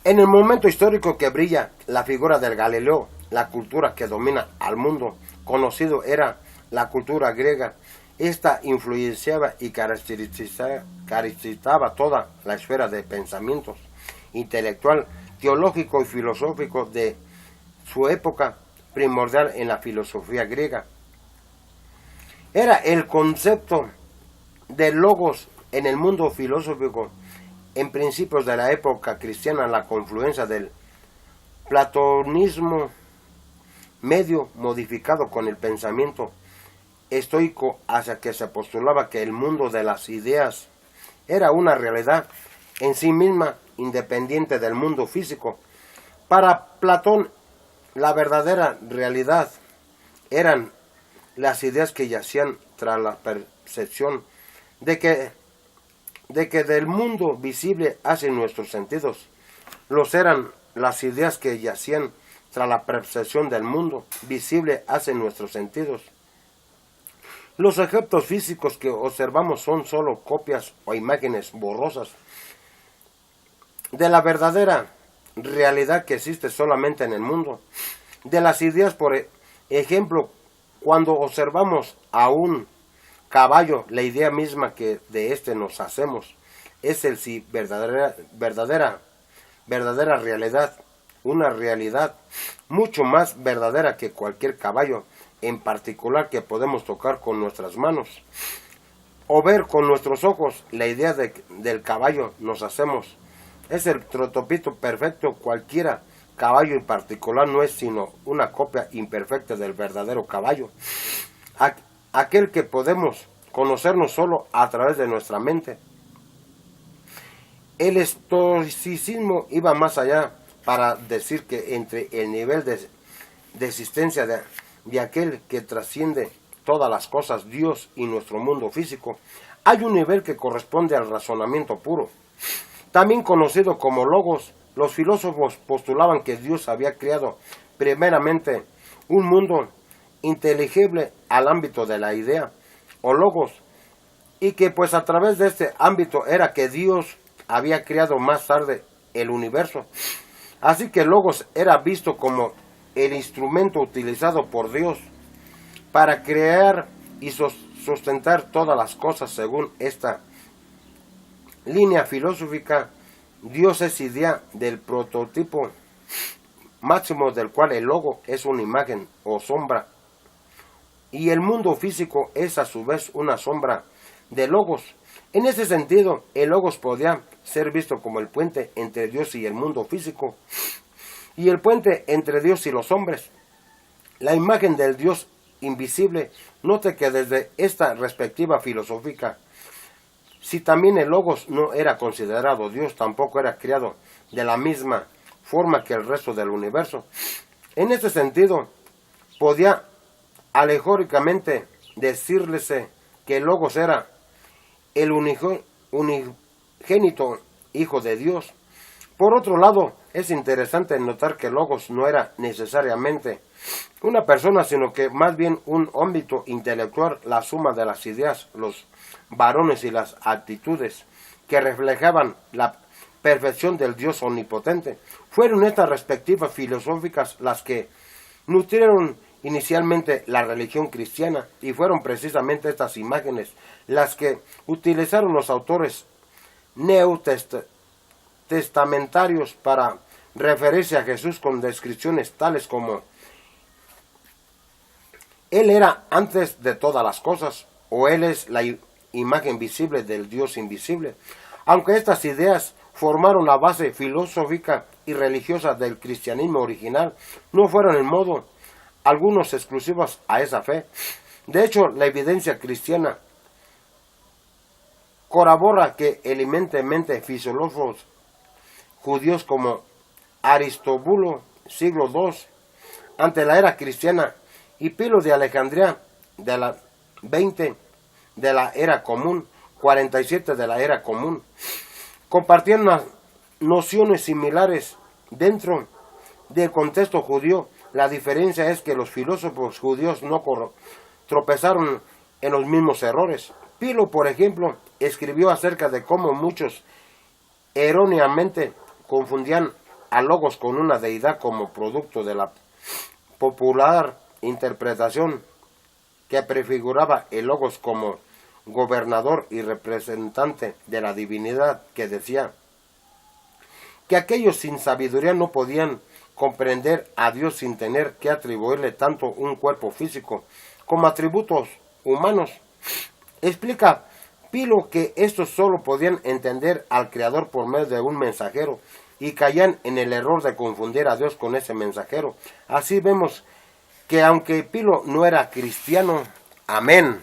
En el momento histórico que brilla la figura del Galileo, la cultura que domina al mundo conocido era la cultura griega. Esta influenciaba y caracterizaba toda la esfera de pensamientos intelectual, teológico y filosófico de su época, primordial en la filosofía griega. Era el concepto de logos en el mundo filosófico. En principios de la época cristiana, la confluencia del platonismo medio modificado con el pensamiento estoico, hacia que se postulaba que el mundo de las ideas era una realidad en sí misma, independiente del mundo físico. Para Platón, la verdadera realidad eran las ideas que yacían tras la percepción de que del mundo visible hacen nuestros sentidos. Los eran las ideas que yacían tras la percepción del mundo visible hacen nuestros sentidos. Los objetos físicos que observamos son sólo copias o imágenes borrosas de la verdadera realidad que existe solamente en el mundo. De las ideas, por ejemplo, cuando observamos a un caballo, la idea misma que de éste nos hacemos es el sí verdadera realidad, una realidad mucho más verdadera que cualquier caballo, en particular que podemos tocar con nuestras manos o ver con nuestros ojos. La idea del caballo nos hacemos es el prototipito perfecto. Cualquiera caballo en particular no es sino una copia imperfecta del verdadero caballo, aquel que podemos conocernos solo a través de nuestra mente. El estoicismo iba más allá para decir que entre el nivel de existencia de aquel que trasciende todas las cosas, Dios, y nuestro mundo físico, hay un nivel que corresponde al razonamiento puro, también conocido como logos. Los filósofos postulaban que Dios había creado primeramente un mundo inteligible al ámbito de la idea o logos, y que pues a través de este ámbito era que Dios había creado más tarde el universo. Así que el logos era visto como el instrumento utilizado por Dios para crear y sustentar todas las cosas. Según esta línea filosófica, Dios es idea del prototipo máximo, del cual el logo es una imagen o sombra, y el mundo físico es a su vez una sombra de logos. En ese sentido, el logos podía ser visto como el puente entre Dios y el mundo físico, y el puente entre Dios y los hombres, la imagen del Dios invisible. Note que desde esta perspectiva filosófica, si también el logos no era considerado Dios, tampoco era creado de la misma forma que el resto del universo. En este sentido, podía alegóricamente decirse que el logos era el unigénito Hijo de Dios. Por otro lado, es interesante notar que el logos no era necesariamente una persona, sino que más bien un ámbito intelectual, la suma de las ideas, los varones y las actitudes que reflejaban la perfección del Dios omnipotente. Fueron estas respectivas filosóficas las que nutrieron inicialmente la religión cristiana, y fueron precisamente estas imágenes las que utilizaron los autores neotestamentarios para referirse a Jesús con descripciones tales como: Él era antes de todas las cosas, o Él es la imagen visible del Dios invisible. Aunque estas ideas formaron la base filosófica y religiosa del cristianismo original, no fueron en modo algunos exclusivos a esa fe. De hecho, la evidencia cristiana corrobora que elementalmente filósofos judíos como Aristóbulo, siglo II ante la era cristiana, y Pilo de Alejandría de la 20 de la era común, 47 de la era común, compartían nociones similares dentro del contexto judío. La diferencia es que los filósofos judíos no tropezaron en los mismos errores. Pilo, por ejemplo, escribió acerca de cómo muchos erróneamente confundían al Logos con una deidad como producto de la popular interpretación que prefiguraba el Logos como gobernador y representante de la divinidad, que decía que aquellos sin sabiduría no podían comprender a Dios sin tener que atribuirle tanto un cuerpo físico como atributos humanos. Explica Pilo que estos solo podían entender al Creador por medio de un mensajero y caían en el error de confundir a Dios con ese mensajero. Así vemos que aunque Pilo no era cristiano, amén.